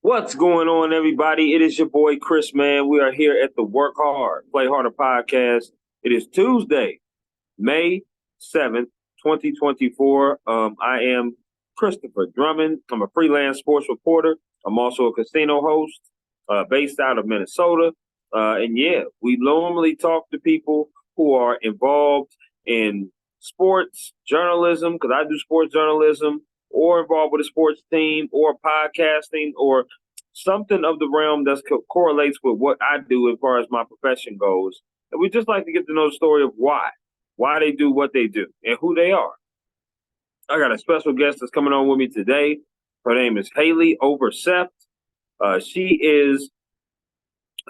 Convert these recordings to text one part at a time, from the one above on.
What's going on, everybody? It is your boy Chris, man. We are here at the Work Hard, Play Harder podcast. It is Tuesday, May 7th, 2024. I am Christopher Drummond. I'm a freelance sports reporter. I'm also a casino host based out of Minnesota. And yeah, we normally talk to people who are involved in sports journalism, because I do sports journalism, or involved with a sports team, or podcasting, or something of the realm that correlates with what I do as far as my profession goes. And we just like to get to know the story of why they do what they do, and who they are. I got a special guest that's coming on with me today. Her name is Haleigh Overseth. She is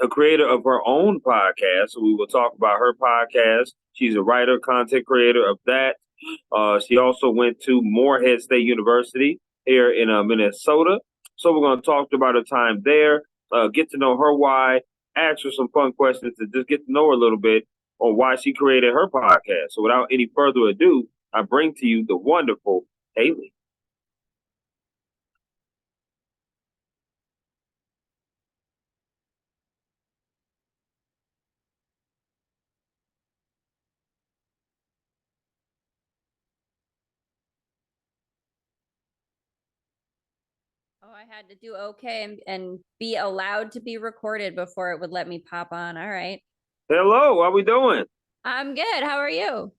a creator of her own podcast, so we will talk about her podcast. She's a writer, content creator of that. She also went to Morehead State University here in Minnesota. So we're going to talk about her time there, get to know her why, ask her some fun questions to just get to know her a little bit on why she created her podcast. So without any further ado, I bring to you the wonderful Haleigh. Oh, I had to do okay and be allowed to be recorded before it would let me pop on. All right. Hello, how we doing? I'm good. How are you?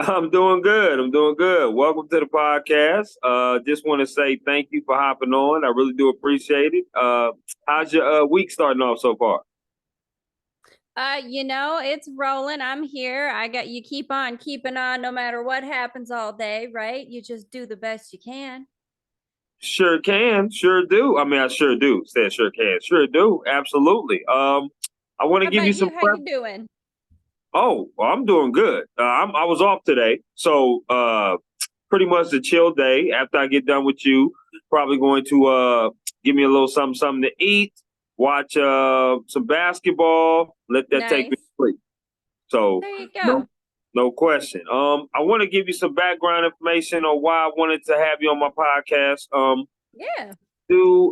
I'm doing good. I'm doing good. Welcome to the podcast. Just want to say thank you for hopping on. I really do appreciate it. How's your week starting off so far? It's rolling. I'm here. I got you keep on keeping on no matter what happens all day, right? You just do the best you can. Sure can, sure do. I mean, I sure do. Said sure can, sure do. Absolutely. I want to How give you about some you? How prep. you doing? Oh, well, I'm doing good. I was off today, so pretty much a chill day. After I get done with you, probably going to give me a little something to eat, watch some basketball, let that take me Nice. to sleep. So There you no, go. no question. I want to give you some background information on why I wanted to have you on my podcast. Yeah.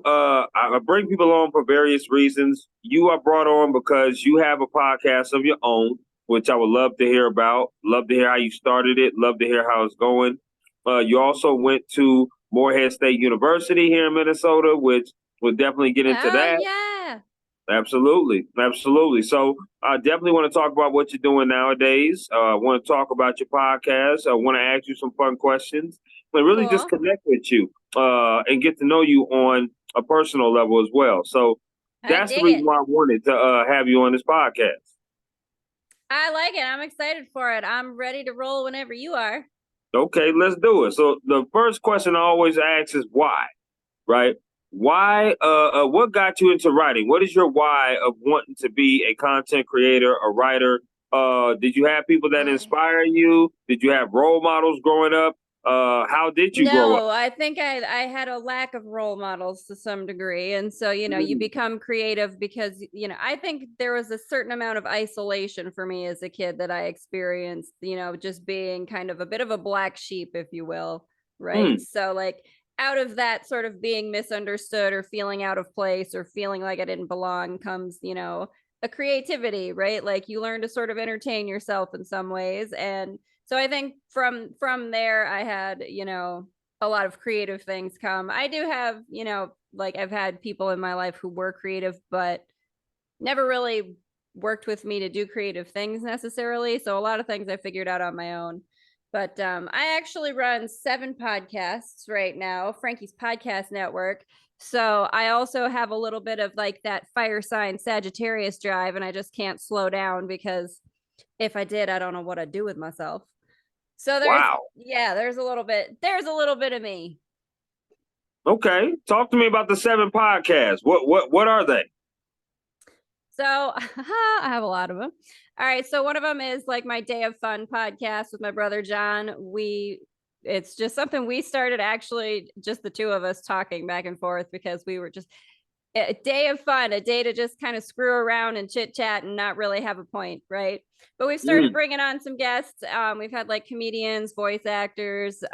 I bring people on for various reasons. You are brought on because you have a podcast of your own, which I would love to hear about. Love to hear how you started it. Love to hear how it's going. You also went to Morehead State University here in Minnesota, which we'll definitely get into Oh that. yeah. Absolutely, absolutely. So I definitely want to talk about what you're doing nowadays. I want to talk about your podcast. I want to ask you some fun questions, but really just Cool. connect with you and get to know you on a personal level as well. So I that's the dig reason it. why I wanted to have you on this podcast. I like it. I'm excited for it. I'm ready to roll whenever you are. Okay, let's do it. So the first question I always ask is why, right? Why? What got you into writing? What is your why of wanting to be a content creator, a writer? Did you have people that Boy. inspire you? Did you have role models growing up? How did you grow up? No, I think I had a lack of role models to some degree. And so, you Mm, become creative because, I think there was a certain amount of isolation for me as a kid that I experienced, just being kind of a bit of a black sheep, if you will. Right. mm, So, like, out of that sort of being misunderstood or feeling out of place or feeling like I didn't belong comes, a creativity, right? Like you learn to sort of entertain yourself in some ways. And so I think from there I had, a lot of creative things come. I do have, like I've had people in my life who were creative but never really worked with me to do creative things necessarily. So a lot of things I figured out on my own. But I actually run 7 podcasts right now, Frankie's Podcast Network. So I also have a little bit of like that fire sign Sagittarius drive, and I just can't slow down because if I did, I don't know what I'd do with myself. So wow. there's a little bit of me. Okay. Talk to me about the 7 podcasts. What are they? So I have a lot of them. All right. So one of them is like my Day of Fun podcast with my brother John. It's just something we started actually just the two of us talking back and forth because we were just a day of fun, a day to just kind of screw around and chit chat and not really have a point, right? But we've started Mm, bringing on some guests. We've had like comedians, voice actors,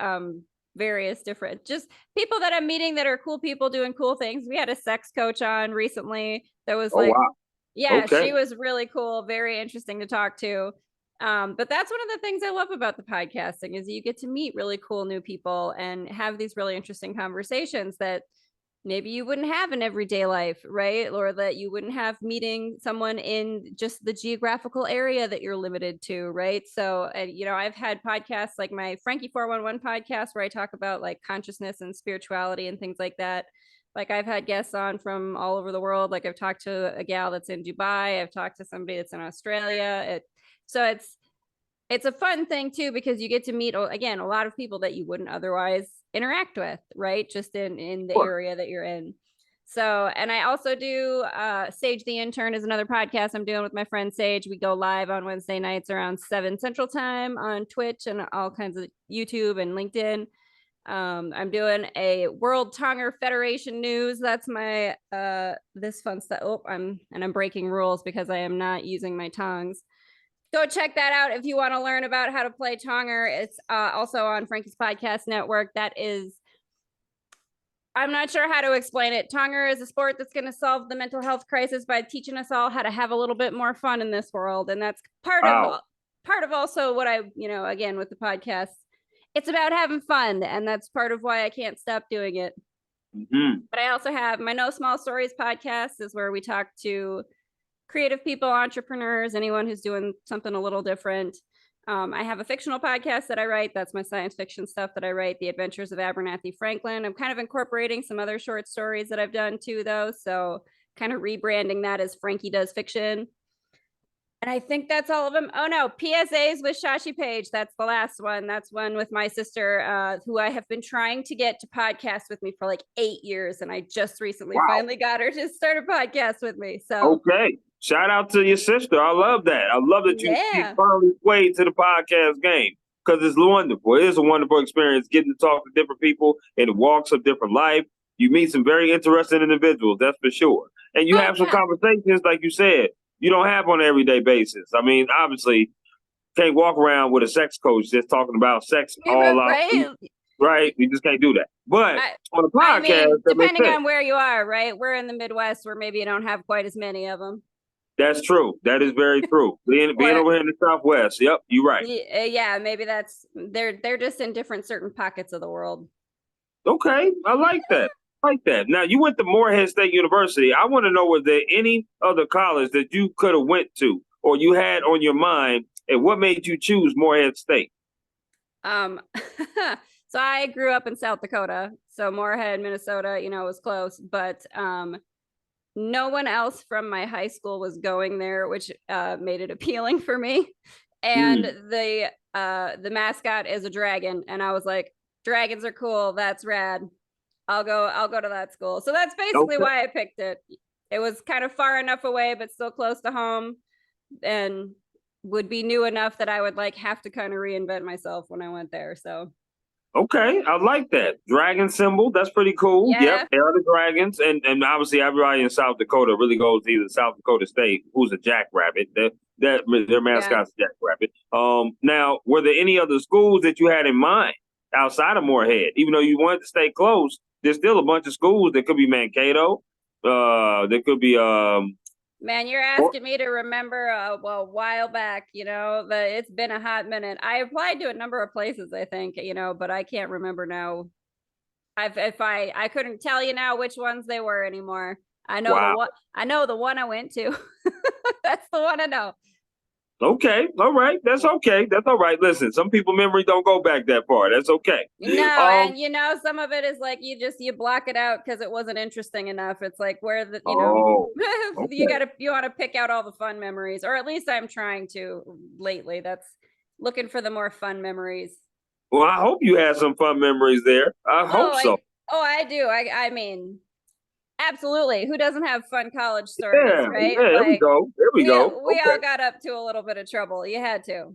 various different, just people that I'm meeting that are cool people doing cool things. We had a sex coach on recently that was Oh, like, wow. yeah, Okay. she was really cool, very interesting to talk to. But that's one of the things I love about the podcasting is you get to meet really cool new people and have these really interesting conversations that maybe you wouldn't have in everyday life, right? Or that you wouldn't have meeting someone in just the geographical area that you're limited to, right? So, you know, I've had podcasts like my Frankie 411 podcast where I talk about like consciousness and spirituality and things like that. Like I've had guests on from all over the world. Like I've talked to a gal that's in Dubai. I've talked to somebody that's in Australia. So it's a fun thing too because you get to meet again a lot of people that you wouldn't otherwise interact with, right? Just in the Sure. area that you're in. So, and I also do Sage the Intern is another podcast I'm doing with my friend Sage. We go live on Wednesday nights around 7 Central Time on Twitch and all kinds of YouTube and LinkedIn. I'm doing a World Tonger Federation news. That's my this fun stuff. Oh, I'm breaking rules because I am not using my tongues. Go check that out if you want to learn about how to play Tonger. It's also on Frankie's Podcast Network. That is, I'm not sure how to explain it. Tonger is a sport that's going to solve the mental health crisis by teaching us all how to have a little bit more fun in this world. And that's part Wow. of also what I, you know, again, with the podcast, it's about having fun. And that's part of why I can't stop doing it. Mm-hmm. But I also have my No Small Stories podcast is where we talk to creative people, entrepreneurs, anyone who's doing something a little different. I have a fictional podcast that I write. That's my science fiction stuff that I write, The Adventures of Abernathy Franklin. I'm kind of incorporating some other short stories that I've done too, though. So kind of rebranding that as Frankie Does Fiction. And I think that's all of them. Oh no, PSAs with Shashi Page. That's the last one. That's one with my sister, who I have been trying to get to podcast with me for like 8 years. And I just recently finally got her to start a podcast with me. So Okay. Shout out to your sister. I love that. I love that you finally swayed to the podcast game because it's wonderful. It is a wonderful experience getting to talk to different people in the walks of different life. You meet some very interesting individuals, that's for sure. And you have some conversations, like you said, you don't have on an everyday basis. I mean, obviously, can't walk around with a sex coach just talking about sex all out. Right? You just can't do that. But on a podcast, I mean, depending on where you are, right? We're in the Midwest where maybe you don't have quite as many of them. That's true. That is very true. Being over here in the Southwest. Yep, you're right. Yeah, maybe they're just in different certain pockets of the world. Okay, I like that. Now you went to Morehead State University. I want to know, was there any other college that you could have went to or you had on your mind, and what made you choose Morehead State? So I grew up in South Dakota, so Morehead, Minnesota, you know, was close, but no one else from my high school was going there, which made it appealing for me. And the mascot is a dragon, and I was like, dragons are cool. That's rad. I'll go to that school. So that's basically why I picked it. It was kind of far enough away, but still close to home, and would be new enough that I would like have to kind of reinvent myself when I went there. So. Okay, I like that. Dragon symbol, that's pretty cool. Yeah. Yep, they are the dragons. And obviously everybody in South Dakota really goes to either South Dakota State, who's a jackrabbit. Their mascot's jackrabbit. Now, were there any other schools that you had in mind outside of Morehead? Even though you wanted to stay close, there's still a bunch of schools. There could be Mankato. There could be Man, you're asking me to remember a while back, you know, it's been a hot minute. I applied to a number of places, I think, you know, but I can't remember now. I couldn't tell you now which ones they were anymore. I know the one I went to. That's the one I know. Okay, all right, that's okay. That's all right. Listen, some people memory don't go back that far. That's okay. No, and you know, some of it is like you block it out because it wasn't interesting enough. It's like where the you want to pick out all the fun memories, or at least I'm trying to lately. That's looking for the more fun memories. Well, I hope you had some fun memories there. I hope so. I do. I mean, absolutely. Who doesn't have fun college stories, right? Yeah, there we go. We all got up to a little bit of trouble. You had to.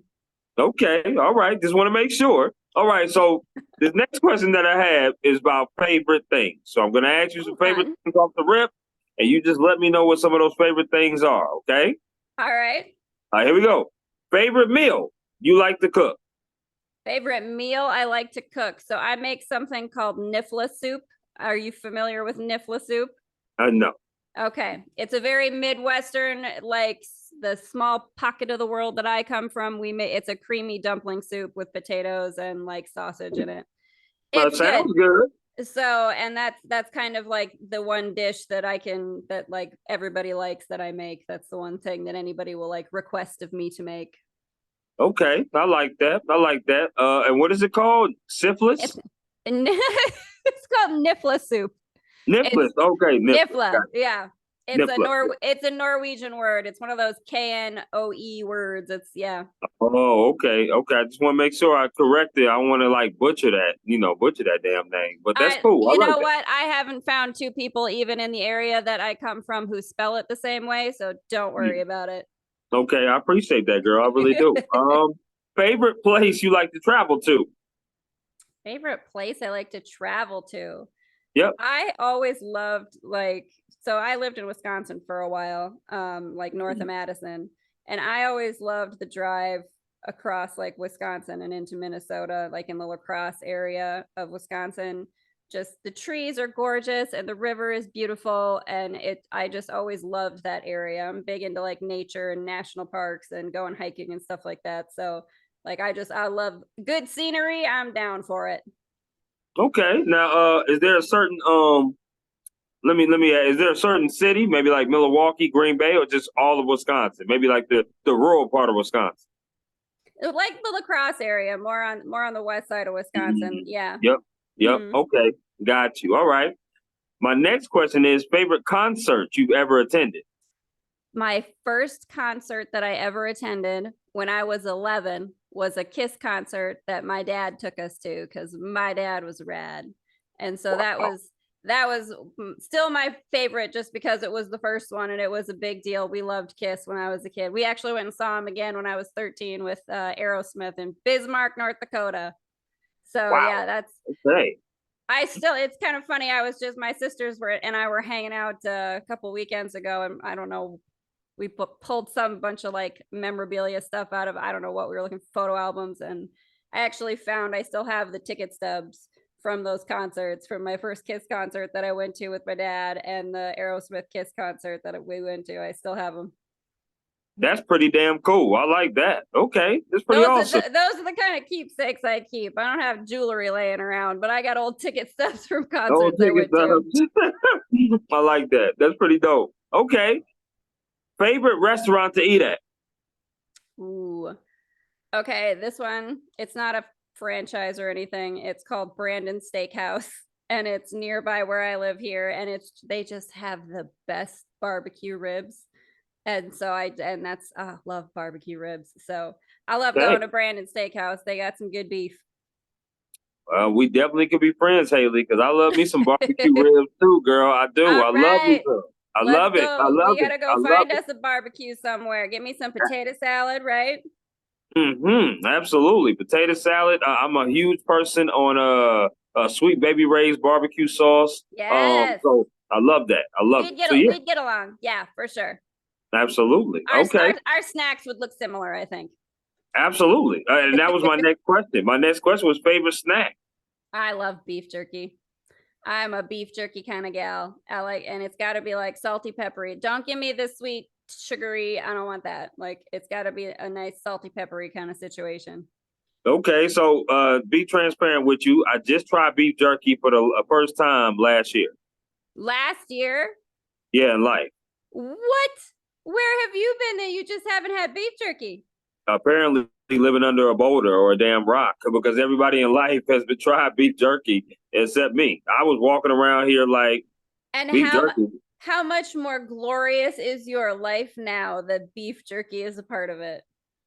Okay, all right. Just want to make sure. All right, so the next question that I have is about favorite things. So I'm going to ask you some favorite things off the rip, and you just let me know what some of those favorite things are, okay? All right. All right, here we go. Favorite meal you like to cook? Favorite meal I like to cook. So I make something called nifla soup. Are you familiar with nifla soup? No. Okay. It's a very Midwestern, like the small pocket of the world that I come from. It's a creamy dumpling soup with potatoes and like sausage in it. It's good. Sounds good. So, and that's kind of like the one dish that that like everybody likes that I make. That's the one thing that anybody will like request of me to make. Okay, I like that. I like that. And what is it called? Syphilis? It's it's called nifla soup. It's Niflis. Okay, niflis. nifla. Got Yeah. it. Nifla. It's a Norwegian word. It's one of those KNOE words. It's yeah. Oh, okay. Okay. I just want to make sure I correct it. I want to like butcher that, butcher that damn name. But that's cool. I You like know that. what? I haven't found two people even in the area that I come from who spell it the same way, so don't worry about it. Okay, I appreciate that, girl. I really do. Favorite place you like to travel to? Favorite place I like to travel to. Yep. I always loved so I lived in Wisconsin for a while, like north of Madison, and I always loved the drive across like Wisconsin and into Minnesota, like in the La Crosse area of Wisconsin. Just the trees are gorgeous and the river is beautiful, and I just always loved that area. I'm big into like nature and national parks and going hiking and stuff like that. So like I love good scenery. I'm down for it. Okay. Now, is there a certain let me ask, is there a certain city, maybe like Milwaukee, Green Bay, or just all of Wisconsin? Maybe like the rural part of Wisconsin. Like the La Crosse area, more on the west side of Wisconsin. Mhm. Yeah. Yep. Yep. Hmm. Okay. Got you. All right. My next question is favorite concert you've ever attended? My first concert that I ever attended when I was 11 was a Kiss concert that my dad took us to because my dad was rad. And so Wow. that was still my favorite just because it was the first one and it was a big deal. We loved Kiss when I was a kid. We actually went and saw him again when I was 13 with Aerosmith in Bismarck, North Dakota. So Wow. yeah, Okay. it's kind of funny. My sisters were and I were hanging out a couple weekends ago, and I don't know, we pulled some bunch of like memorabilia stuff out of, I don't know what we were looking for, photo albums. And I actually found I still have the ticket stubs from those concerts, from my first Kiss concert that I went to with my dad and the Aerosmith Kiss concert that we went to. I still have them. That's pretty damn cool. I like that. Okay. That's pretty awesome. Those are the kind of keepsakes I keep. I don't have jewelry laying around, but I got old ticket stubs from Oh, concerts I ticket went to. stubs. I like that. That's pretty dope. Okay. Favorite restaurant to eat at? Ooh. Okay, this one, it's not a franchise or anything. It's called Brandon Steakhouse and it's nearby where I live here, and they just have the best barbecue ribs. And so I love barbecue ribs. So I love Okay. going to Brandon Steakhouse. They got some good beef. We definitely could be friends, Haleigh, because I love me some barbecue ribs too, girl. I do. All I love me right. some. I Let's love it. I go. We love it. gotta go I love find it. us a barbecue somewhere. Get me some potato salad, right? Absolutely. Potato salad. I'm a huge person on sweet baby Ray's barbecue sauce. Yes. So I love that. I love it. So yeah, We'd get along. Yeah, for sure. absolutely. Okay. Our snacks would look similar, I think. Absolutely. And that was my next question. My next question was favorite snack. I love beef jerky. I'm a beef jerky kind of gal. And it's got to be like salty, peppery. Don't give me the sweet, sugary. I don't want that. Like, it's got to be a nice salty, peppery kind of situation. Okay, so be transparent with you. I just tried beef jerky for the first time last year. Last year, Yeah, in life. what? Where have you been that you just haven't had beef jerky? Apparently living under a boulder or a damn rock because everybody in life has been tried beef jerky except me. I was walking around here like And beef jerky. how much more glorious is your life now that beef jerky is a part of it?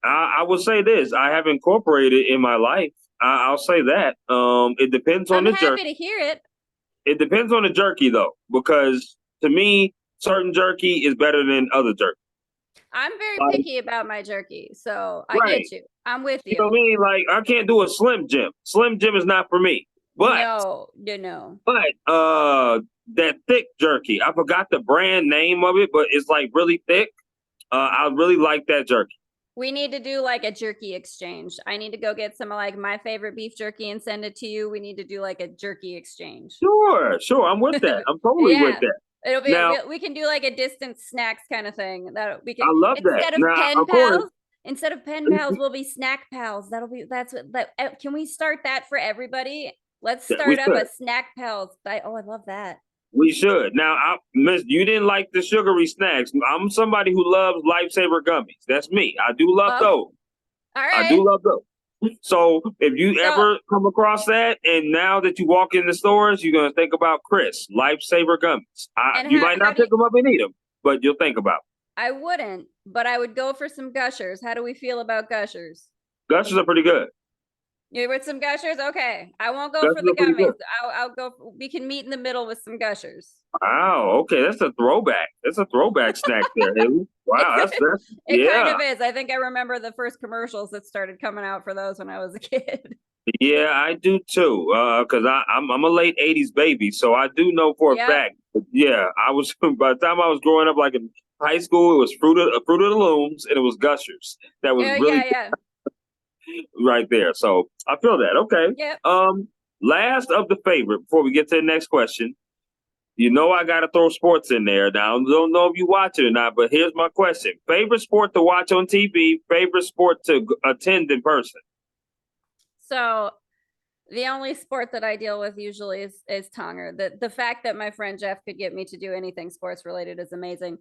I will say this: I have incorporated in my life. I'll say that. It depends on I'm the happy jerky. to hear it. It depends on the jerky though, because to me, certain jerky is better than other jerky. I'm very Like, picky about my jerky, so I right. get you. I'm with You know you. what I mean? Like I can't do a Slim Jim. Slim Jim is not for me. But No, no, no. that thick jerky. I forgot the brand name of it, but it's like really thick. I really like that jerky. We need to do like a jerky exchange. I need to go get some of like my favorite beef jerky and send it to you. We need to do like a jerky exchange. Sure. I'm with that. I'm totally with Yeah. that. It'll be Now, we can do like a distant snacks kind of thing. That we can I love that. instead of Now, pen of course, pals, we'll be snack pals. That's what that can we start that for everybody? Let's we start up should. a snack pals. I love that. We should. Now, Miss, you didn't like the sugary snacks. I'm somebody who loves Lifesaver gummies. That's me. I do love Oh, those. all I right. do love those. So if you So ever come across that, and now that you walk in the stores, you're gonna think about Chris Lifesaver gummies. and You might how not do you, pick them up and eat them, but you'll think about I wouldn't, but I would go for some gushers. How do we feel about gushers? them. Gushers are pretty good. You with some gushers? Okay. I won't go for Gushers the are pretty gummies. good. I'll go. We can meet in the middle with some gushers. Wow. Okay, that's a throwback. That's a throwback snack there, Haleigh. Wow. That's It kind yeah. of is. I think I remember the first commercials that started coming out for those when I was a kid. Yeah, I do too. Because I'm a late '80s baby, so I do know for a Yep. fact. Yeah, I was by the time I was growing up, like in high school, it was Fruit of the Looms and it was Gushers. That was really Yeah. right there. So I feel that. Okay. Yep. Last of the favorite before we get to the next question. You know I got to throw sports in there. Now I don't know if you watch it or not, but here's my question: favorite sport to watch on TV? Favorite sport to attend in person? So the only sport that I deal with usually is Tonger. The fact that my friend Jeff could get me to do anything sports related is amazing.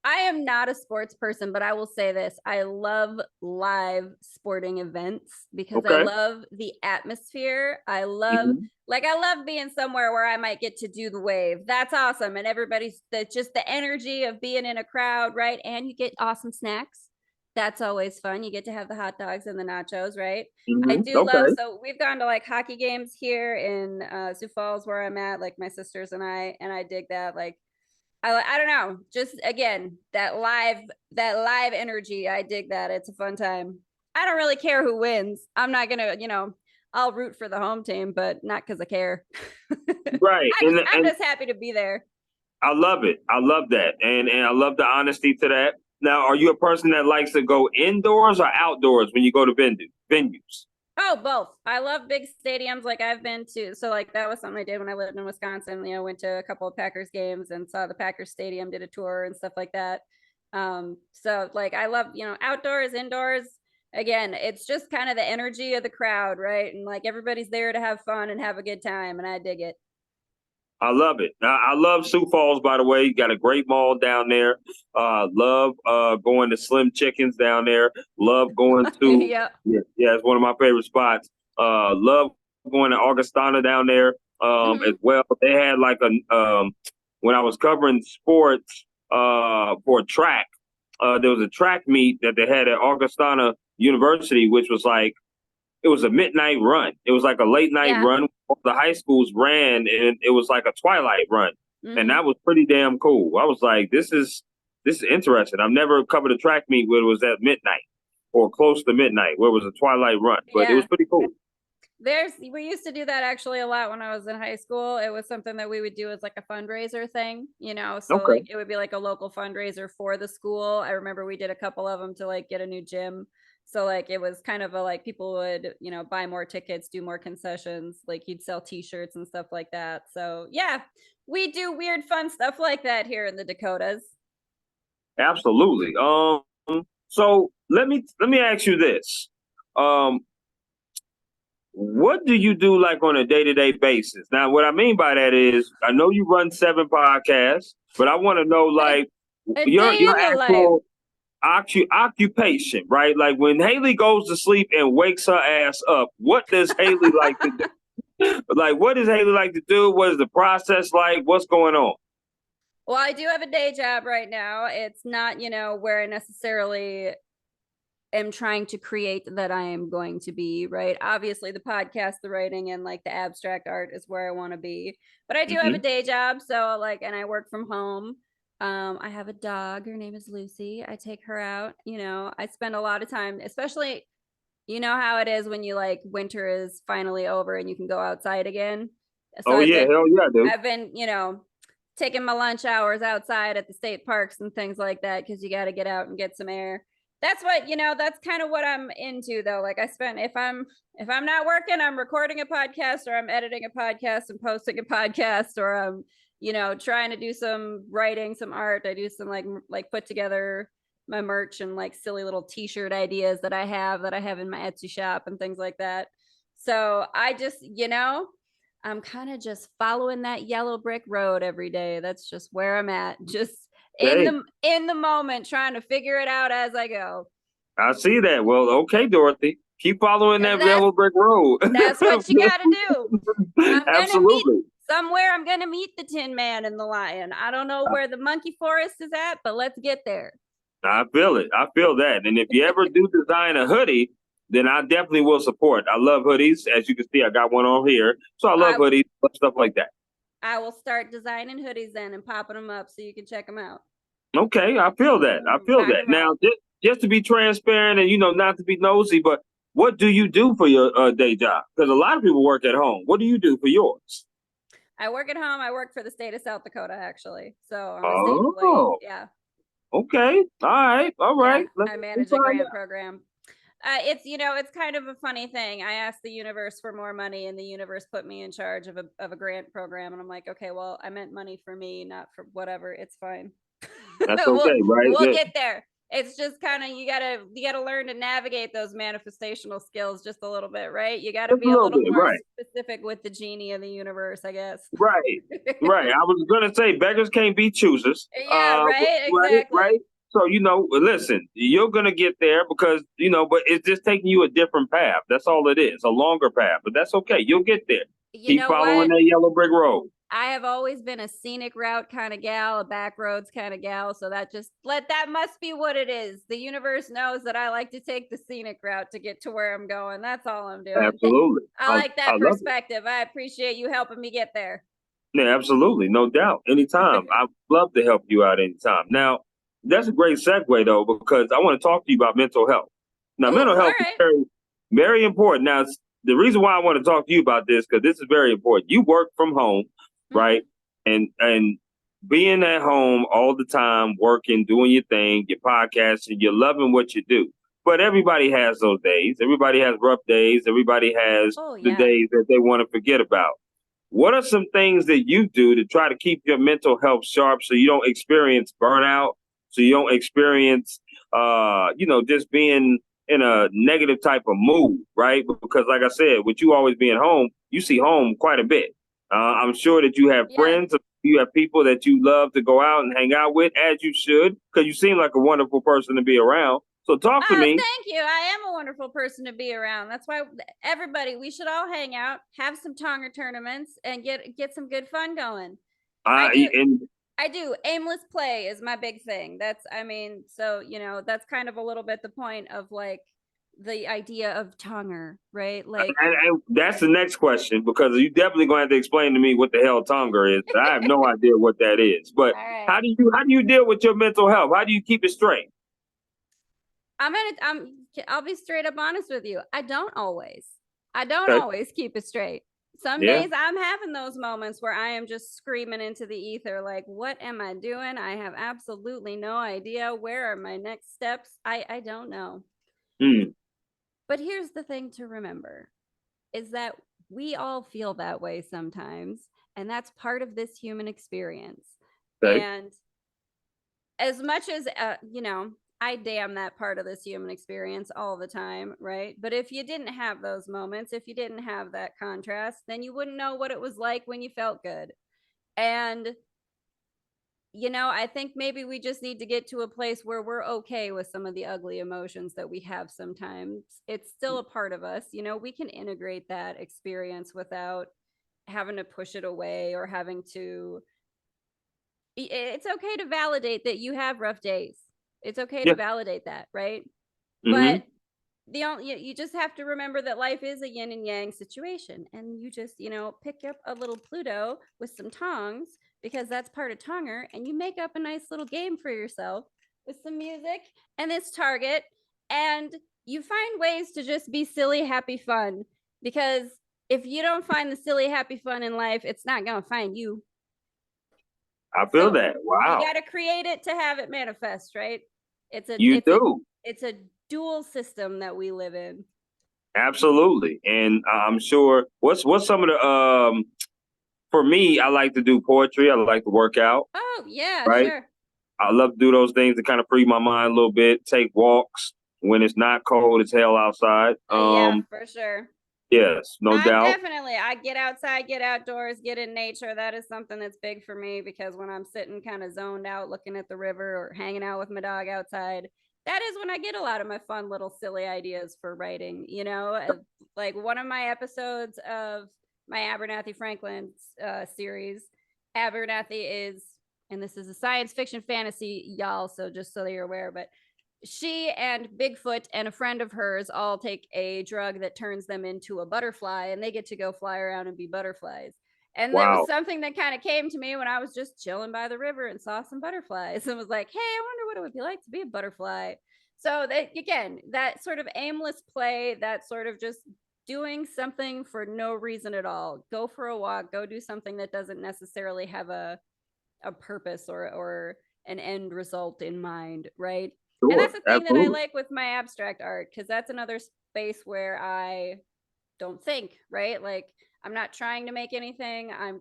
I am not a sports person, but I will say this. I love live sporting events because I Okay. love the atmosphere. Mhm. I love being somewhere where I might get to do the wave. That's awesome. And everybody's just the energy of being in a crowd, right? And you get awesome snacks. That's always fun. You get to have the hot dogs and the nachos, right? I do love, Okay. so we've gone to like hockey games here in Sioux Falls where I'm at, like my sisters and I dig that. Like I don't know, just again, that live energy. I dig that. It's a fun time. I don't really care who wins. I'm not gonna, I'll root for the home team, but not because I care. Right. I'm And just happy to be there. I love it. I love that. And I love the honesty to that. Now, are you a person that likes to go indoors or outdoors when you go to venues? Oh, both. I love big stadiums. Like I've been to, so like that was something I did when I lived in Wisconsin. Went to a couple of Packers games and saw the Packers stadium, did a tour and stuff like that. So like I love, outdoors, indoors. Again, it's just kind of the energy of the crowd, right? And like everybody's there to have fun and have a good time, and I dig it. I love it. I love Sioux Falls, by the way. You got a great mall down there. Love going to Slim Chickens down there. Love going to, Yeah. yeah, it's one of my favorite spots. Love going to Augustana down there as Mhm. well. They had like when I was covering sports for track, there was a track meet that they had at Augustana University, which was like, it was a midnight run. It was like a late night Yeah. run. The high schools ran, and it was like a twilight run, and Mhm. that was pretty damn cool. I was like, this is interesting. I've never covered a track meet where it was at midnight or close to midnight, where it was a twilight run, but it was Yeah. pretty cool. We used to do that actually a lot when I was in high school. It was something that we would do as like a fundraiser thing, so like Okay. it would be like a local fundraiser for the school. I remember we did a couple of them to like get a new gym. So like it was kind of a like people would, buy more tickets, do more concessions, like you'd sell t-shirts and stuff like that. So yeah, we do weird fun stuff like that here in the Dakotas. Absolutely. So let me ask you this. Um, what do you do like on a day-to-day basis? Now, what I mean by that is, I know you run 7 podcasts, but I want to know like A day your in the life. actual occupation, right? Like when Haleigh goes to sleep and wakes her ass up, what does Haleigh like to do? Like, what does Haleigh like to do? What is the process like? What's going on? Well, I do have a day job right now. It's not, where I necessarily am trying to create that I am going to be, right? Obviously, the podcast, the writing, and like the abstract art is where I want to be. But I do have a Hmm. day job, so like, and I work from home. I have a dog. Her name is Lucy. I take her out. I spend a lot of time, especially, how it is when you like winter is finally over and you can go outside again. So Oh yeah, hell yeah, dude. I've been, taking my lunch hours outside at the state parks and things like that because you got to get out and get some air. That's what, that's kind of what I'm into though. Like if I'm not working, I'm recording a podcast or I'm editing a podcast and posting a podcast or I'm, trying to do some writing, some art. I do some like put together my merch and like silly little t-shirt ideas that I have in my Etsy shop and things like that. So I just, I'm kind of just following that yellow brick road every day. That's just where I'm at. Just Hey, in the moment, trying to figure it out as I go. I see that. Well, okay, Dorothy, keep following that That's yellow brick road. that's what you got to do. I'm gonna meet Absolutely. somewhere. I'm gonna meet the Tin Man and the Lion. I don't know where the Monkey Forest is at, but let's get there. I feel it. I feel that. And if you ever do design a hoodie, then I definitely will support. I love hoodies. As you can see, I got one on here. So I love hoodies, stuff like that. I will start designing hoodies then and popping them up so you can check them out. Okay, I feel that. I feel that. Now, just to be transparent and not to be nosy, but what do you do for your day job? Because a lot of people work at home. What do you do for yours? I work at home. I work for the state of South Dakota, actually. So I'm a state employee. Oh, Yeah. okay. All right. All right. I manage a grant program. It's kind of a funny thing. I asked the universe for more money and the universe put me in charge of a grant program. And I'm like, okay, well, I meant money for me, not for whatever. It's fine. That's okay, right? We'll get there. It's just kind of, you gotta learn to navigate those manifestational skills just a little bit, right? You gotta be a little bit, more right. specific with the genie of the universe, I guess. Right. Right. I was gonna say beggars can't be choosers. Yeah, right. Exactly. Right. So listen, you're gonna get there because but it's just taking you a different path. That's all it is, a longer path. But that's okay. You'll get there. Keep following that yellow brick road. I have always been a scenic route kind of gal, a back roads kind of gal. So that must be what it is. The universe knows that I like to take the scenic route to get to where I'm going. That's all I'm doing. Absolutely. I like that perspective. I appreciate you helping me get there. Yeah, absolutely. No doubt. Anytime. I'd love to help you out anytime. Now, that's a great segue though, because I want to talk to you about mental health. Now, mental health is very, very important. Now, the reason why I want to talk to you about this, because this is very important. You work from home, right? And being at home all the time, working, doing your thing, your podcasting, you're loving what you do. But everybody has those days. Everybody has rough days. Everybody has the days that they want to forget about. What are some things that you do to try to keep your mental health sharp so you don't experience burnout, so you don't experience, just being in a negative type of mood, right? Because like I said, with you always being home, you see home quite a bit. I'm sure that you have friends, you have people that you love to go out and hang out with, as you should, because you seem like a wonderful person to be around. So talk to me. Thank you. I am a wonderful person to be around. That's why everybody, we should all hang out, have some Tonga tournaments, and get some good fun going. I do. Aimless play is my big thing. That's kind of a little bit the point of like the idea of Tonga, right? Like, and that's the next question, because you definitely gonna have to explain to me what the hell Tonga is. I have no idea what that is. But how do you deal with your mental health? How do you keep it straight? I'll be straight up honest with you. I don't always keep it straight. Some days I'm having those moments where I am just screaming into the ether, like, what am I doing? I have absolutely no idea. Where are my next steps? I don't know. But here's the thing to remember is that we all feel that way sometimes. And that's part of this human experience. And as much as, I damn that part of this human experience all the time, right? But if you didn't have those moments, if you didn't have that contrast, then you wouldn't know what it was like when you felt good. And, I think maybe we just need to get to a place where we're okay with some of the ugly emotions that we have sometimes. It's still a part of us. We can integrate that experience without having to push it away or having to. It's okay to validate that you have rough days. It's okay to validate that, right? But you just have to remember that life is a yin and yang situation, and you just pick up a little Pluto with some tongs, because that's part of Tonger, and you make up a nice little game for yourself with some music and this target, and you find ways to just be silly, happy, fun. Because if you don't find the silly, happy, fun in life, it's not gonna find you. I feel that. Wow. You got to create it to have it manifest, right? You do. It's a dual system that we live in. Absolutely. And I'm sure what's some of the for me, I like to do poetry. I like to work out, Oh, yeah, right? sure. I love to do those things to kind of free my mind a little bit, take walks when it's not cold as hell outside. Yeah, for sure. Yes, no doubt. I get outside, get outdoors, get in nature. That is something that's big for me because when I'm sitting kind of zoned out looking at the river or hanging out with my dog outside, that is when I get a lot of my fun little silly ideas for writing. Like one of my episodes of my Abernathy Franklin series, Abernathy is, and this is a science fiction fantasy, y'all, so just so that you're aware, but she and Bigfoot and a friend of hers all take a drug that turns them into a butterfly, and they get to go fly around and be butterflies. And there was Wow. something that kind of came to me when I was just chilling by the river and saw some butterflies and was like, hey, I wonder what it would be like to be a butterfly. So that, again, that sort of aimless play, that sort of just doing something for no reason at all. Go for a walk, go do something that doesn't necessarily have a purpose or an end result in mind, right? And that's Sure. the thing that I Absolutely. like with my abstract art, because that's another space where I don't think, right? Like I'm not trying to make anything. I'm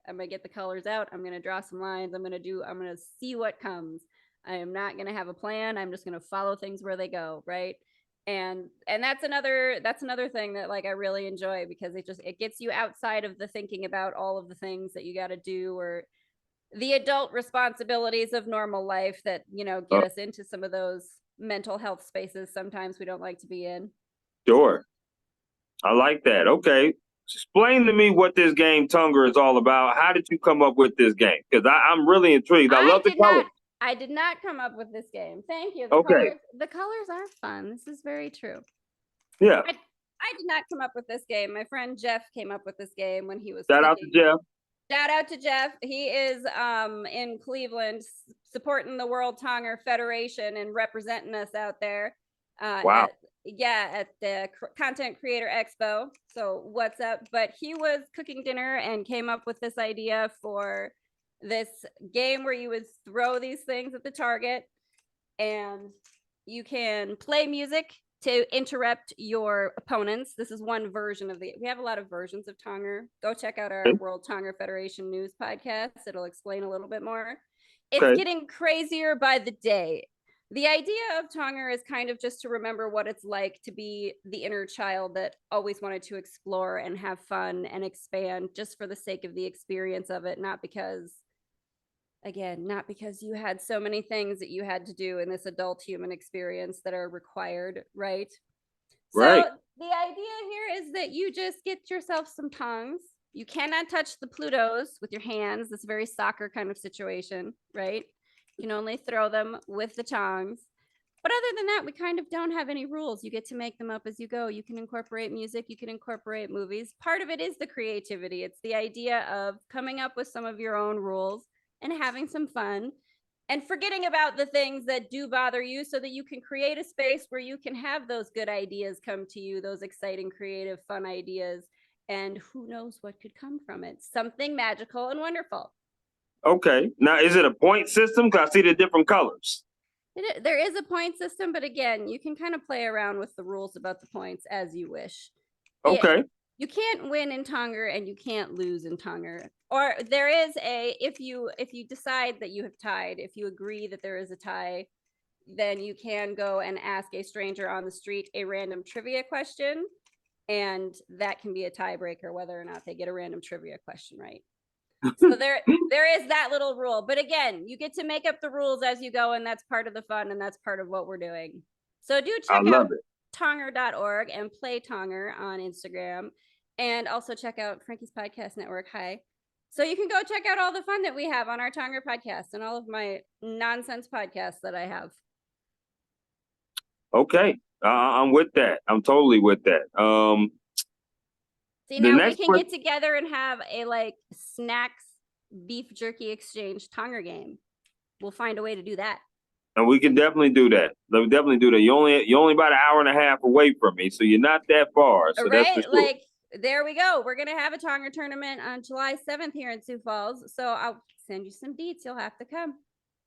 gonna get the colors out. I'm gonna draw some lines. I'm gonna see what comes. I am not gonna have a plan. I'm just gonna follow things where they go, right? And that's another thing that like I really enjoy because it gets you outside of the thinking about all of the things that you got to do or the adult responsibilities of normal life that get Uh, us into some of those mental health spaces sometimes we don't like to be in. sure. I like that. Okay. Explain to me what this game Tunger is all about. How did you come up with this game? Because I'm really intrigued. I i love the did colors. not I did not come up with this game. Thank you. the Okay. colors the colors are fun. This is very true. Yeah. I did not come up with this game. My friend Jeff came up with this game when he was Shout out to cooking. Jeff. Shout out to Jeff. He is in Cleveland supporting the World Tonger Federation and representing us out there Wow. at the Content Creator Expo. So what's up? But he was cooking dinner and came up with this idea for this game where you would throw these things at the target and you can play music to interrupt your opponents. This is one version of we have a lot of versions of Tonger. Go check out our Okay. World Tonger Federation news podcast. It'll explain a little bit more. It's Okay. getting crazier by the day. The idea of Tonger is kind of just to remember what it's like to be the inner child that always wanted to explore and have fun and expand just for the sake of the experience of it, not because you had so many things that you had to do in this adult human experience that are required, right? So Right. the idea here is that you just get yourself some tongs. You cannot touch the Plutos with your hands. This very soccer kind of situation, right? You can only throw them with the tongs. But other than that, we kind of don't have any rules. You get to make them up as you go. You can incorporate music, you can incorporate movies. Part of it is the creativity. It's the idea of coming up with some of your own rules and having some fun and forgetting about the things that do bother you so that you can create a space where you can have those good ideas come to you, those exciting, creative, fun ideas. And who knows what could come from it? Something magical and wonderful. Okay. Now, is it a point system? Because I see the different colors. There is a point system, but again, you can kind of play around with the rules about the points as you wish. Okay. You can't win in Tonger and you can't lose in Tonger. Or there is if you decide that you have tied, if you agree that there is a tie, then you can go and ask a stranger on the street a random trivia question, and that can be a tiebreaker whether or not they get a random trivia question right. So there is that little rule. But again, you get to make up the rules as you go, and that's part of the fun, and that's part of what we're doing. So do I check out love it. tonger.org and play Tonger on Instagram. And also check out Frankie's Podcast Network. Hi. So you can go check out all the fun that we have on our Tonger podcast and all of my nonsense podcasts that I have. Okay. I'm with that. I'm totally with that. See, The now we next can get together and have a like snacks beef jerky exchange Tonger game. We'll find a way to do that. and we can definitely do that. We definitely do that. You're only about an hour and a half away from me, so you're not that far. So that's for Right? sure. Like, there we go. We're gonna have a Tonger tournament on July 7th here in Sioux Falls. So I'll send you some deets. You'll have to come.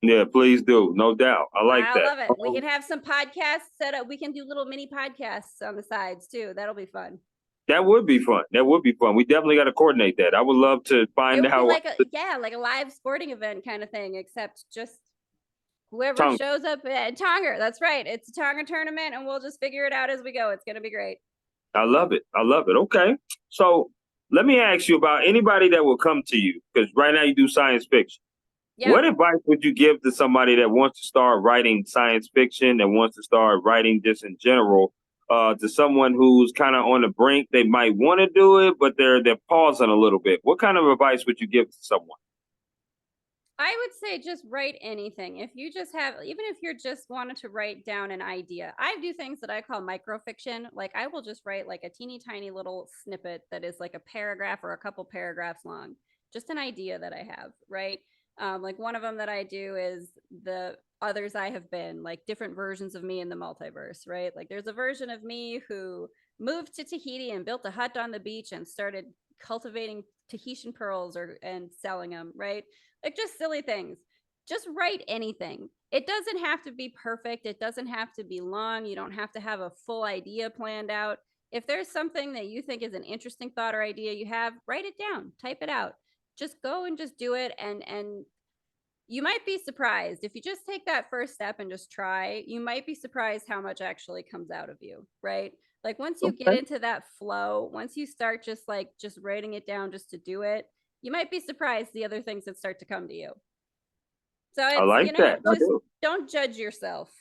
Yeah, please do. No doubt. I like I that. love it. We can have some podcasts set up. We can do little mini podcasts on the sides too. That'll be fun. That would be fun. That would be fun. We definitely got to coordinate that. I would love to It find would be out. like a live sporting event kind of thing, except just whoever Tongue. shows up at Tonga. That's right. It's a Tonga tournament, and we'll just figure it out as we go. It's gonna be great. I love it. I love it. Okay. So let me ask you about anybody that will come to you, because right now you do science fiction. Yeah. What advice would you give to somebody that wants to start writing science fiction, that wants to start writing just in general, to someone who's kind of on the brink? They might want to do it, but they're pausing a little bit. What kind of advice would you give to someone? I would say just write anything. If you just have, even if you're just wanted to write down an idea, I do things that I call microfiction. Like I will just write like a teeny tiny little snippet that is like a paragraph or a couple paragraphs long, just an idea that I have, right? Like one of them that I do is the others I have been, like different versions of me in the multiverse, right? Like there's a version of me who moved to Tahiti and built a hut on the beach and started cultivating Tahitian pearls and selling them, right? Like just silly things. Just write anything. It doesn't have to be perfect. It doesn't have to be long. You don't have to have a full idea planned out. If there's something that you think is an interesting thought or idea you have, write it down, type it out. Just go and just do it, and you might be surprised if you just take that first step and just try. You might be surprised how much actually comes out of you, right? Like once you get into that flow, once you start just writing it down just to do it, you might be surprised the other things that start to come to you. So I it's, like that. just don't judge yourself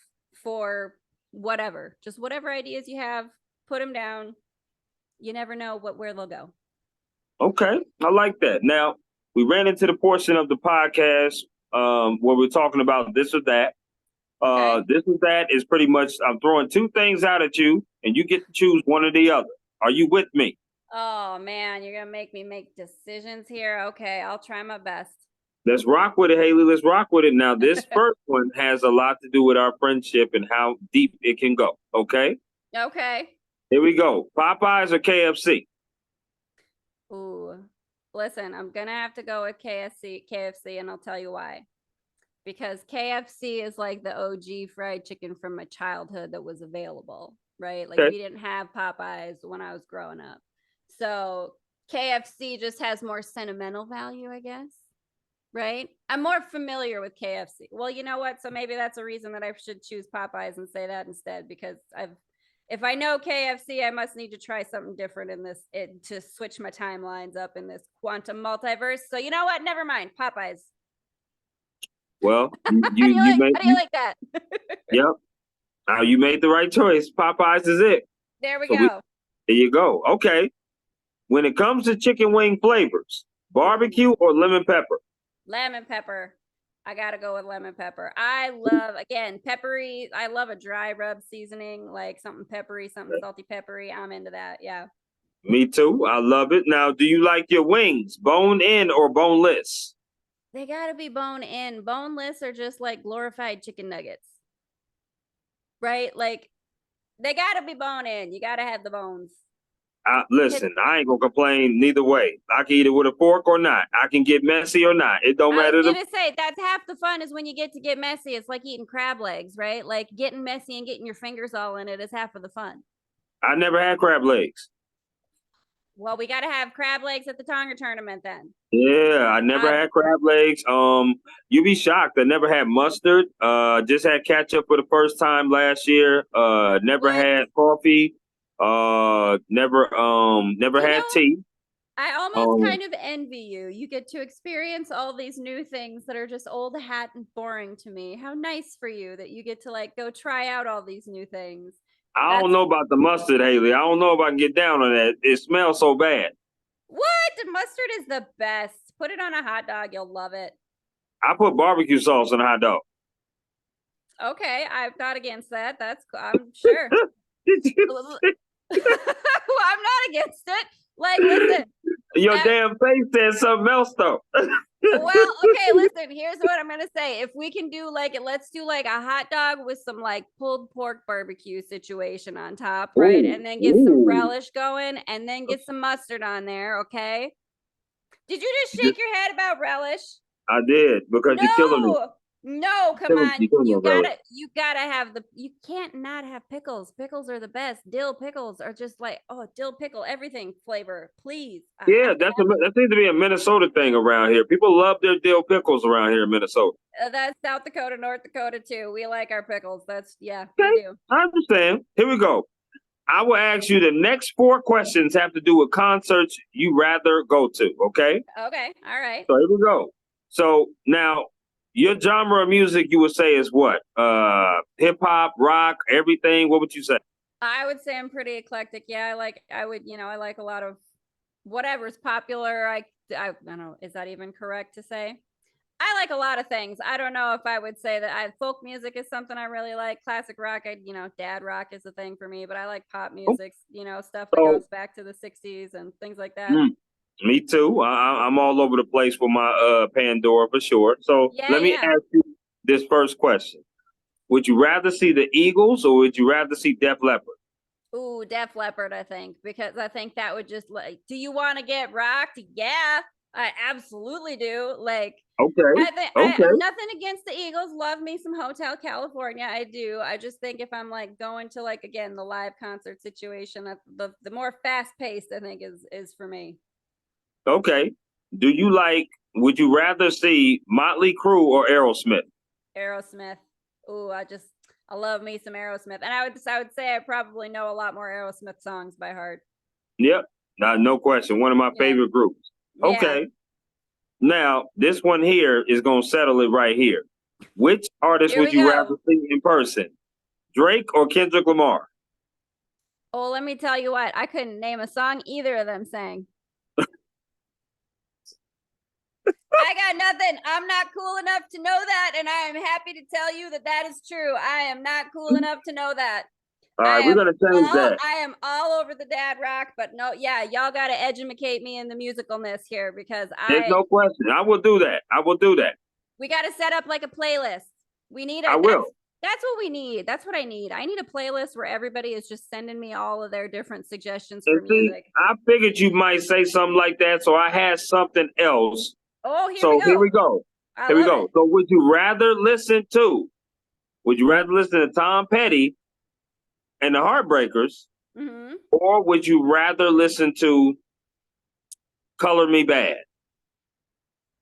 for whatever. Just whatever ideas you have, put them down. You never know where they'll go. Okay, I like that. Now, we ran into the portion of the podcast where we're talking about this or that. Okay. This or that is pretty much, I'm throwing two things out at you, and you get to choose one or the other. Are you with me? Oh man, you're gonna make me make decisions here. Okay, I'll try my best. Let's rock with it, Haleigh. Let's rock with it. Now, this first one has a lot to do with our friendship and how deep it can go. Okay? Okay. Here we go. Popeyes or KFC? Ooh, listen, I'm gonna have to go with KFC, and I'll tell you why. Because KFC is like the OG fried chicken from my childhood that was available, right? Like we didn't have Popeyes when I was growing up. So KFC just has more sentimental value, I guess. Right? I'm more familiar with KFC. Well, you know what? So maybe that's a reason that I should choose Popeyes and say that instead, because if I know KFC, I must need to try something different to switch my timelines up in this quantum multiverse. So you know what? Never mind. Popeyes. Well, how do you like that? Yep. You made the right choice. Popeyes is it. There we go. There you go. Okay. When it comes to chicken wing flavors, barbecue or lemon pepper? Lemon pepper. I gotta go with lemon pepper. I love, again, peppery. I love a dry rub seasoning, like something peppery, something salty peppery. I'm into that. Yeah. Me too. I love it. Now, do you like your wings bone in or boneless? They gotta be bone in. Boneless are just like glorified chicken nuggets, right? Like they gotta be bone in. You gotta have the bones. Listen, I ain't gonna complain neither way. I can eat it with a fork or not. I can get messy or not. It don't matter. I was gonna say that's half the fun is when you get messy. It's like eating crab legs, right? Like getting messy and getting your fingers all in it is half of the fun. I never had crab legs. Well, we gotta have crab legs at the Tonga tournament then. Yeah, I never had crab legs. You'd be shocked. I never had mustard. Just had ketchup for the first time last year. Never had coffee. Never had tea. I almost kind of envy you. You get to experience all these new things that are just old hat and boring to me. How nice for you that you get to like go try out all these new things. I don't know about the mustard, Haleigh. I don't know if I can get down on that. It smells so bad. What? Mustard is the best. Put it on a hot dog. You'll love it. I put barbecue sauce on a hot dog. Okay. I'm not against that. I'm sure. Well, I'm not against it. Like, listen. Your damn face said something else, though. Well, okay, listen, here's what I'm gonna say. If we can do let's do like a hot dog with some like pulled pork barbecue situation on top, right? And then get some relish going and then get some mustard on there, okay? Did you just shake your head about relish? I did, because you're killing me. No, come on. You gotta have you can't not have pickles. Pickles are the best. Dill pickles are just like, oh, dill pickle, everything flavor, please. Yeah, that seems to be a Minnesota thing around here. People love their dill pickles around here in Minnesota. That's South Dakota, North Dakota too. We like our pickles. Okay, we do. I understand. Here we go. I will ask you the next 4 questions have to do with concerts you rather go to, okay? Okay, all right. So here we go. So now your genre of music you would say is what? Hip hop, rock, everything. What would you say? I would say I'm pretty eclectic. Yeah, I like a lot of whatever's popular. I don't know, is that even correct to say? I like a lot of things. I don't know if I would say that folk music is something I really like. Classic rock, dad rock is a thing for me, but I like pop music, stuff that goes back to the 60s and things like that. Me too. I'm all over the place with my Pandora for sure. So let me ask you this first question. Would you rather see the Eagles or would you rather see Def Leppard? Ooh, Def Leppard, I think, because I think that would just do you want to get rocked? Yeah, I absolutely do. Like, okay. I nothing against the Eagles. Love me some Hotel California. I do. I just think if I'm like going to again the live concert situation, the more fast paced I think is for me. Okay. Would you rather see Motley Crue or Aerosmith? Aerosmith. Ooh, I love me some Aerosmith. And I would say I probably know a lot more Aerosmith songs by heart. Yep. No question. One of my favorite groups. Okay. Yeah. Now, this one here is going to settle it right here. Which artist would you rather see in person? Drake or Kendrick Lamar? Oh, let me tell you what. I couldn't name a song either of them sang. I got nothing. I'm not cool enough to know that, and I am happy to tell you that is true. I am not cool enough to know that. All right, we're gonna change that. I am all over the dad rock, but no, yeah, y'all got to educate me in the musicalness here because there's no question. I will do that. We got to set up like a playlist. We need. I will. That's what we need. That's what I need. I need a playlist where everybody is just sending me all of their different suggestions for music. I figured you might say something like that, so I had something else. Oh, here we go. Here we go. So would you rather listen to Tom Petty and the Heartbreakers, or would you rather listen to Color Me Bad?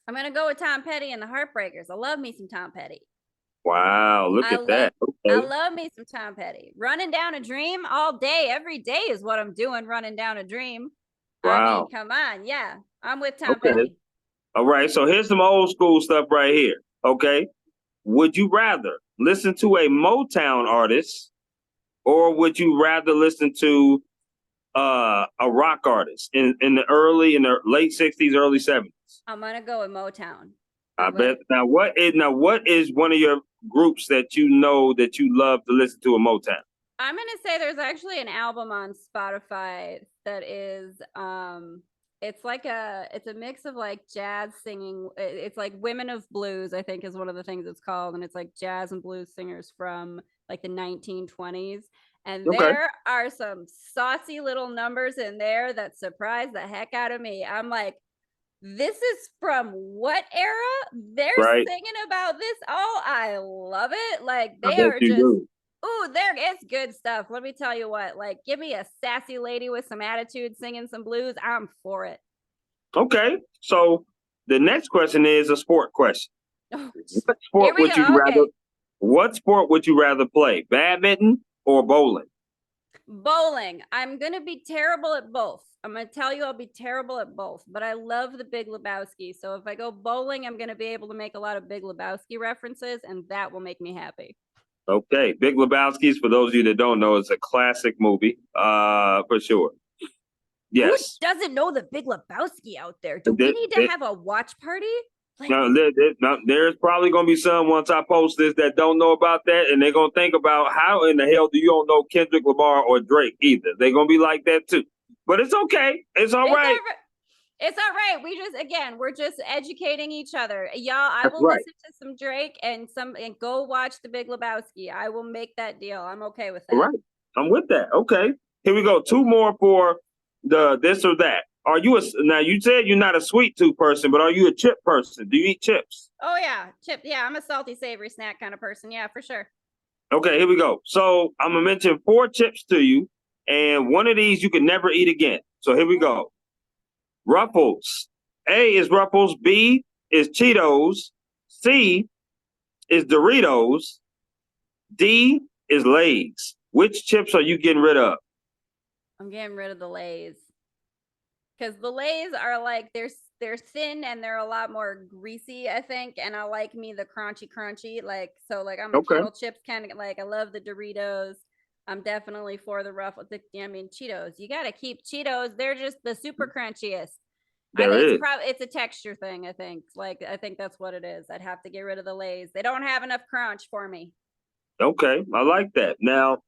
I'm going to go with Tom Petty and the Heartbreakers. I love me some Tom Petty. Wow, look at that. Okay. I love me some Tom Petty. Running Down a Dream all day, every day is what I'm doing, running down a dream. Wow. I mean, come on. Yeah, I'm with Tom Petty. All right, so here's some old school stuff right here, okay? Would you rather listen to a Motown artist or would you rather listen to a rock artist in the late 60s, early 70s? I'm going to go with Motown. I bet. Now what is one of your groups that you know that you love to listen to in Motown? I'm going to say there's actually an album on Spotify that is it's a mix of like jazz singing. It's like Women of Blues, I think is one of the things it's called. And it's like jazz and blues singers from like the 1920s. And there are some saucy little numbers in there that surprise the heck out of me. I'm like, this is from what era? They're singing about this. Oh, I love it. Like they are just, it's good stuff. Let me tell you what, like give me a sassy lady with some attitude singing some blues. I'm for it. Okay. So the next question is a sport question. What sport would you rather play? Badminton or bowling? Bowling. I'm going to be terrible at both. I'm going to tell you I'll be terrible at both, but I love the Big Lebowski. So if I go bowling, I'm going to be able to make a lot of Big Lebowski references, and that will make me happy. Okay. Big Lebowski's, for those of you that don't know, it's a classic movie, for sure. Yes. Who doesn't know the Big Lebowski out there? Do we need to have a watch party? There's probably going to be some once I post this that don't know about that, and they're going to think about how in the hell do you don't know Kendrick Lamar or Drake either. They're going to be like that too. But it's okay. It's all right. It's all right. We're just educating each other. Y'all, I will listen to some Drake and go watch the Big Lebowski. I will make that deal. I'm okay with that. All right. I'm with that. Okay. Here we go. 2 more for the this or that. Now you said you're not a sweet tooth person, but are you a chip person? Do you eat chips? Oh yeah, chip. Yeah, I'm a salty, savory snack kind of person. Yeah, for sure. Okay, here we go. So I'm gonna mention 4 chips to you, and one of these you can never eat again. So here we go. Ruffles. A is Ruffles. B is Cheetos. C is Doritos. D is Lay's. Which chips are you getting rid of? I'm getting rid of the Lay's. Because the Lay's are like they're thin and they're a lot more greasy, I think. And I like me the crunchy. Like so, like I'm a Okay. kettle chips kind of like I love the Doritos. I'm definitely for the Ruffles. I mean Cheetos. You gotta keep Cheetos. They're just the super crunchiest. There It's is. probably it's a texture thing. I think. Like I think that's what it is. I'd have to get rid of the Lay's. They don't have enough crunch for me. Okay, I like that. Now,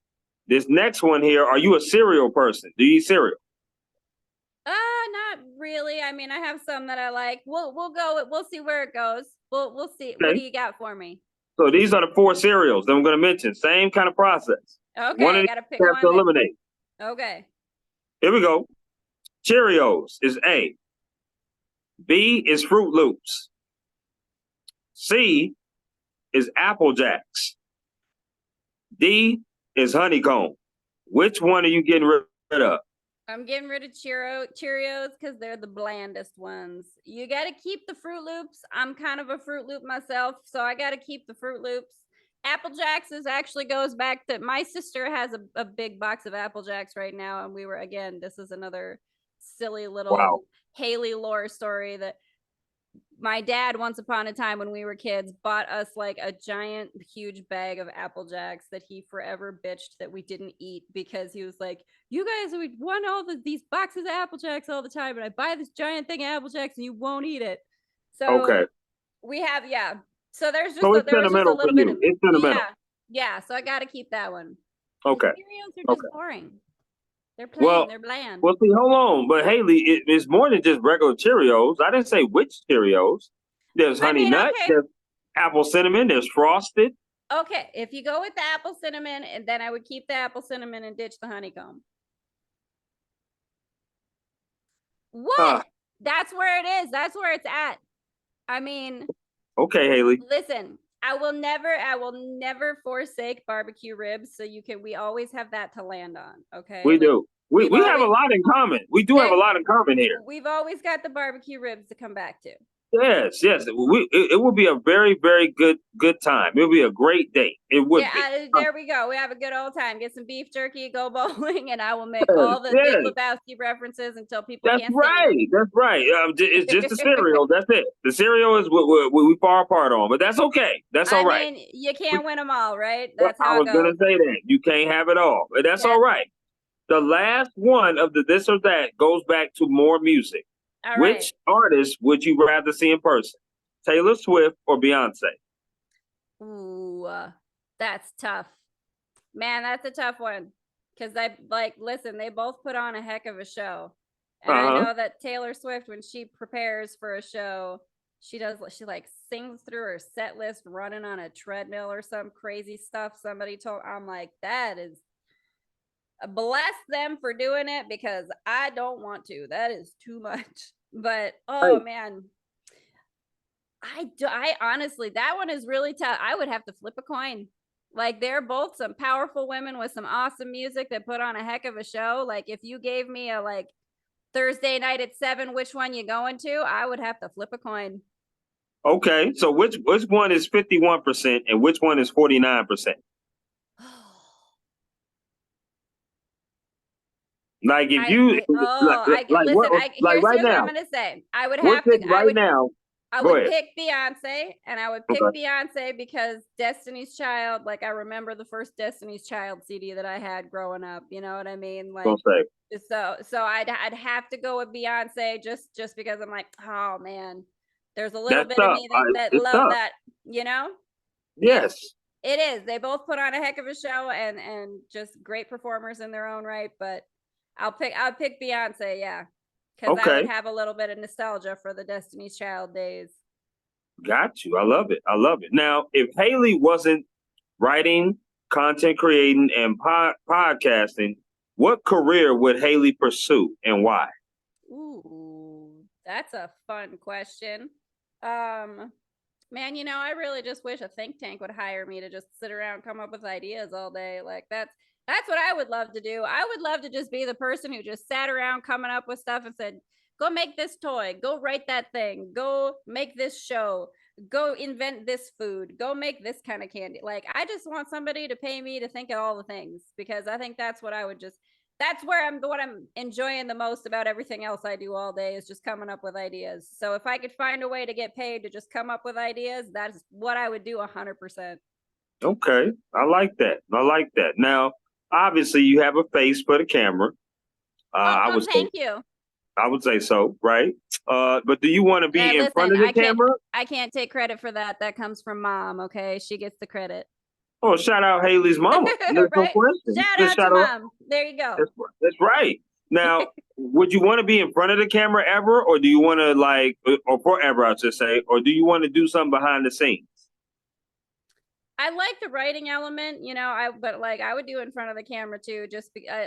this next one here, are you a cereal person? Do you eat cereal? Not really. I mean, I have some that I like. We'll go. We'll see where it goes. We'll see. What do Okay. you got for me? So these are the 4 cereals that I'm going to mention. Same kind of process. Okay, One of I these gotta pick you have to one that. eliminate. Okay, Here we go. Cheerios is A. B is Fruit Loops. C is Apple Jacks. D is Honeycomb. Which one are you getting rid of? I'm getting rid of Cheerios because they're the blandest ones. You got to keep the Fruit Loops. I'm kind of a Fruit Loop myself, so I got to keep the Fruit Loops. Apple Jacks is actually goes back to my sister has a big box of Apple Jacks right now, and we were again. This is another silly Wow. little Haleigh lore story that my dad once upon a time when we were kids bought us like a giant huge bag of Apple Jacks that he forever bitched that we didn't eat because he was like, you guys we want these boxes of Apple Jacks all the time and I buy this giant thing of Apple Jacks and you won't eat it. Okay. So we have so So it's there was just a sentimental for little bit you. of It's sentimental. so I got to keep that one. The Okay. cereals are just Okay. boring. They're plain, Well, they're bland. well, see, hold on. But Haleigh, it's more than just regular Cheerios. I didn't say which Cheerios. There's I Honey mean, Nut. okay. There's Apple Cinnamon. There's Frosted. Okay, if you go with the apple cinnamon, and then I would keep the apple cinnamon and ditch the honeycomb. What? That's where it is. That's where it's at. I mean, Okay, Haleigh. listen, I will never forsake barbecue ribs. So we always have that to land on. Okay. We Like do. we've We have a always, lot in common. We do have a lot in common here. we've always got the barbecue ribs to come back to. Yes, yes. It will be a very, very good time. It'll be a great day. It would be. There we go. We have a good old time. Get some beef jerky, go bowling, and I will make Yes, all the Big yes. Lebowski references until people That's can't stand right. them. That's right. It's just the cereal. That's it. The cereal is what we far apart on, but that's okay. That's all right. I mean, you can't win them all, right? Well, That's I how it was goes. gonna say that you can't have it all, but that's all Yep. right. The last one of the this or that goes back to more music. All Which right. artist would you rather see in person? Taylor Swift or Beyonce? Ooh, that's tough. Man, that's a tough one. Because listen, they both put on a heck of a show. And I Uh-huh. know that Taylor Swift, when she prepares for a show, she like sings through her set list running on a treadmill or some crazy stuff. Somebody told, I'm like, that is, bless them for doing it because I don't want to. That is too much. But oh Hey, man, I honestly, that one is really tough. I would have to flip a coin. Like they're both some powerful women with some awesome music that put on a heck of a show. Like if you gave me a like Thursday night at 7, which one you going to? I would have to flip a coin. okay, so which one is 51% and which one is 49%? Like if you like Here's right what I'm now, gonna say. I would we're have to sitting right now. I Go would ahead. pick Beyonce, and I would pick Okay. Beyonce because Destiny's Child, like I remember the first Destiny's Child CD that I had growing up. You know what I mean? Like, Don't say. so I'd have to go with Beyonce just because I'm like, oh man, there's a little That's bit of tough. me that It's love tough. that. You know? Yeah, Yes. it is. They both put on a heck of a show and just great performers in their own right. But I'll pick Beyonce, yeah, because I would Okay. have a little bit of nostalgia for the Destiny's Child days. Got you. I love it. I love it. Now, if Haleigh wasn't writing, content creating, and podcasting, what career would Haleigh pursue and why? Ooh, that's a fun question. Um, Man, I really just wish a think tank would hire me to just sit around, come up with ideas all day. Like that's what I would love to do. I would love to just be the person who just sat around coming up with stuff and said, "Go make this toy, go write that thing, go make this show, go invent this food, go make this kind of candy." Like I just want somebody to pay me to think of all the things, because I think that's what I would just that's where what I'm enjoying the most about everything else I do all day is just coming up with ideas. So if I could find a way to get paid to just come up with ideas, that's what I would do 100%. Okay, I like that. I like that. Now, obviously, you have a face for the camera. Oh, I well, would say, thank you. I would say so, right? But do you want to be in front Listen, of the camera? I can't take credit for that. That comes from mom. Okay, she gets the credit. Oh, shout out Haleigh's mama. There's no Right? question. Shout Just out to shout out. mom. There you go. That's right. Now, would you want to be in front of the camera ever, or do you want to or forever, I should say, or do you want to do something behind the scenes? I like the writing element, but like I would do in front of the camera too.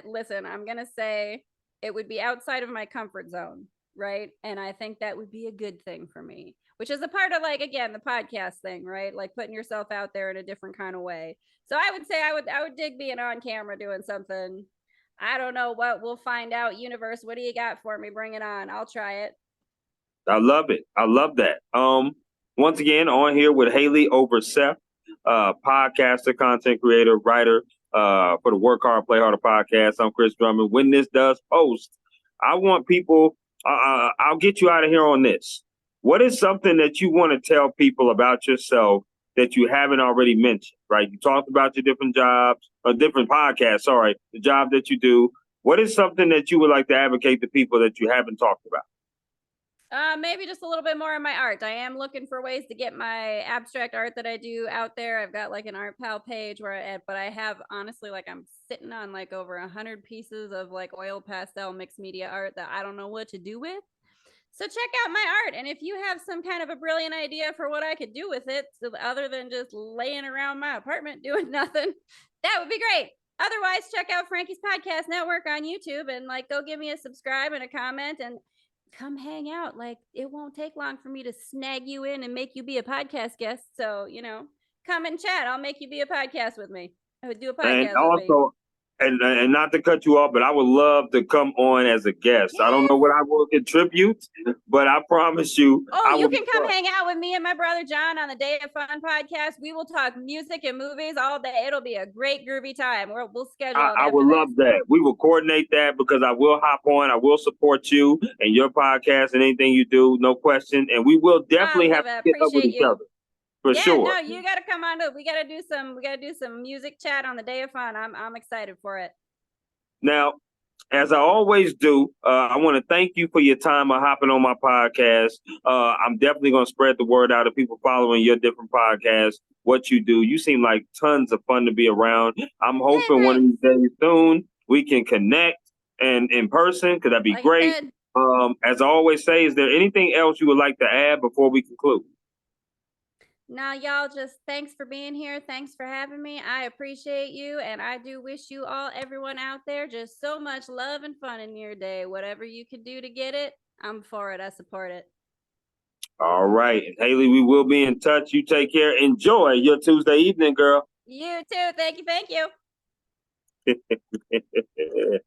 Listen, I'm gonna say it would be outside of my comfort zone, right? And I think that would be a good thing for me, which is a part of, like, again, the podcast thing, right? Like putting yourself out there in a different kind of way. So I would say I would dig being on camera doing something. I don't know what we'll find out. Universe, what do you got for me? Bring it on. I'll try it. I love it. I love that. Once again, on here with Haleigh Overseth, podcaster, content creator, writer, for the Work Hard, Play Harder podcast. I'm Chris Drummond. When this does post, I want people, I'll get you out of here on this. What is something that you want to tell people about yourself that you haven't already mentioned, right? You talked about your different jobs, or different podcasts, sorry, the job that you do. What is something that you would like to advocate to people that you haven't talked about? Maybe just a little bit more of my art. I am looking for ways to get my abstract art that I do out there. I've got like an art pal page but I have, honestly, like, I'm sitting on like over 100 pieces of like oil pastel mixed media art that I don't know what to do with. So check out my art, and if you have some kind of a brilliant idea for what I could do with it, so other than just laying around my apartment doing nothing, that would be great. Otherwise, check out Frankie's Podcast Network on YouTube and like go give me a subscribe and a comment and come hang out. Like, it won't take long for me to snag you in and make you be a podcast guest. So, come and chat. I'll make you be a podcast with me. I would do a And podcast with me. also, and not to cut you off, but I would love to come on as a guest. Yes. I don't know what I will contribute, but I promise you, You can come hang out with me and my brother John on the Day of Fun podcast. We will talk music and movies all day. It'll be a great groovy time. We'll schedule it. I would love that. We will coordinate that because I will hop on. I will support you and your podcast and anything you do, no question. And we will definitely have to get up with each other. For sure. No, you got to come on up. We got to do some music chat on the Day of Fun. I'm excited for it. Now, as I always do, I want to thank you for your time of hopping on my podcast. I'm definitely going to spread the word out of people following your different podcasts, what you do. You seem like tons of fun to be around. I'm hoping one of these days soon we can connect and in person, because that'd be great. As I always say, is there anything else you would like to add before we conclude? Now, y'all, just thanks for being here. Thanks for having me. I appreciate you. And I do wish you all, everyone out there, just so much love and fun in your day. Whatever you can do to get it, I'm for it. I support it. All right. Haleigh, we will be in touch. You take care. Enjoy your Tuesday evening, girl. You too. Thank you. Thank you.